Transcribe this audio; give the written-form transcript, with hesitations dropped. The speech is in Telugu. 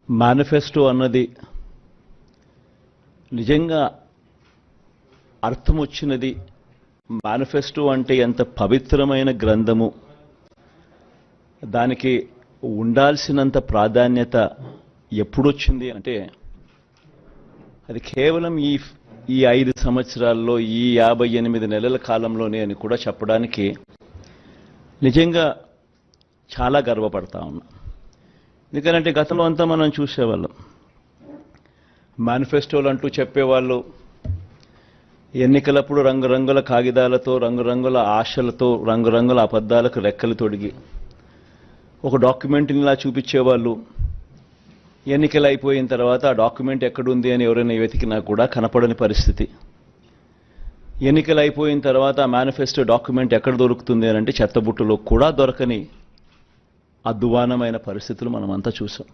మేనిఫెస్టో అన్నది నిజంగా అర్థం వచ్చినది. మేనిఫెస్టో అంటే ఎంత పవిత్రమైన గ్రంథము, దానికి ఉండాల్సినంత ప్రాధాన్యత ఎప్పుడొచ్చింది అంటే అది కేవలం ఈ 5 సంవత్సరాల్లో, ఈ 58 నెలల కాలంలోనే అని కూడా చెప్పడానికి నిజంగా చాలా గర్వపడతా ఉన్నా. ఎందుకంటే గతంలో అంతా మనం చూసేవాళ్ళం, మేనిఫెస్టోలు అంటూ చెప్పేవాళ్ళు ఎన్నికలప్పుడు రంగురంగుల కాగితాలతో, రంగురంగుల ఆశలతో, రంగురంగుల అబద్ధాలకు రెక్కలు తొడిగి ఒక డాక్యుమెంట్నిలా చూపించేవాళ్ళు. ఎన్నికలు అయిపోయిన తర్వాత ఆ డాక్యుమెంట్ ఎక్కడుంది అని ఎవరైనా వెతికినా కూడా కనపడని పరిస్థితి. ఎన్నికలు అయిపోయిన తర్వాత ఆ మేనిఫెస్టో డాక్యుమెంట్ ఎక్కడ దొరుకుతుంది అని అంటే చెత్తబుట్టలో కూడా దొరకని అద్వానమైన పరిస్థితులు మనమంతా చూసాం.